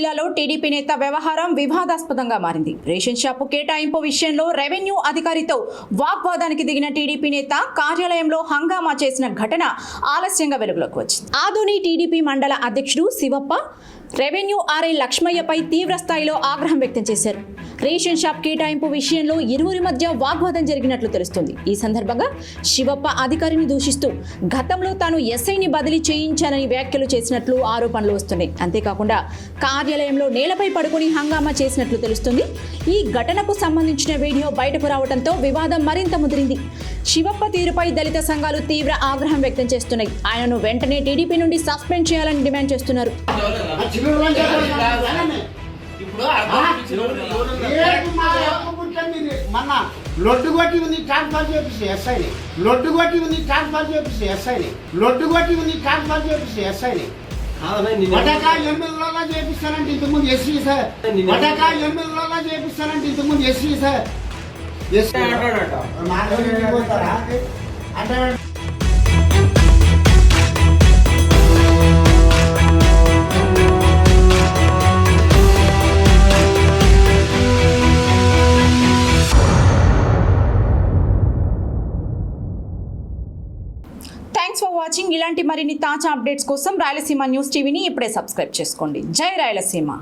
జిల్లాలో టీడీపీ నేత వ్యవహారం వివాదాస్పదంగా మారింది. రేషన్ షాపు కేటాయింపు విషయంలో రెవెన్యూ అధికారితో వాగ్వాదానికి దిగిన టీడీపీ నేత కార్యాలయంలో హంగామా చేసిన ఘటన ఆలస్యంగా వెలుగులోకి వచ్చింది. ఆదోని టీడీపీ మండల అధ్యక్షుడు శివప్ప రెవెన్యూ ఆర్ఐ లక్ష్మయ్యపై తీవ్ర స్థాయిలో ఆగ్రహం వ్యక్తం చేశారు. రేషన్ షాప్ కేటాయింపు విషయంలో ఇరువురి మధ్య వాగ్వాదం జరిగినట్లు తెలుస్తుంది. ఈ సందర్భంగా శివప్ప అధికారిని దూషిస్తూ గతంలో తాను ఎస్ఐని బదిలీ చేయించానని వ్యాఖ్యలు చేసినట్లు ఆరోపణలు వస్తున్నాయి. అంతేకాకుండా కార్యాలయంలో నేలపై పడుకుని హంగామా చేసినట్లు తెలుస్తుంది. ఈ ఘటనకు సంబంధించిన వీడియో బయటకు రావడంతో వివాదం మరింత ముదిరింది. శివప్ప తీరుపై దళిత సంఘాలు తీవ్ర ఆగ్రహం వ్యక్తం చేస్తున్నాయి. ఆయనను వెంటనే టీడీపీ నుండి సస్పెండ్ చేయాలని డిమాండ్ చేస్తున్నారు. లొడ్డు కొట్టి ఉంది ట్రాన్స్ఫర్ చేపిస్తే ఎస్ఐని లొడ్డు కొట్టి ఉంది ట్రాన్స్ఫర్ చేపిస్తే ఎస్ఐని లొడ్డు కొట్టి ఉంది ట్రాన్స్ఫర్ చేపిస్తే ఎస్ఐని వటకా ఎమ్మెల్యేలా చేపిస్తానంటే ఇంతకుముందు ఎస్సీ సార్ వటకా ఎమ్మెల్యేలా చేపిస్తానంటే ఇంతకుముందు ఎస్సీ సార్ ఎస్సీ అంటే థ్యాంక్స్ ఫర్ వాచింగ్. ఇలాంటి మరిన్ని తాజా అప్డేట్స్ కోసం రాయలసీమ న్యూస్ టీవీని ఇప్పుడే సబ్స్క్రైబ్ చేసుకోండి. జై రాయలసీమ.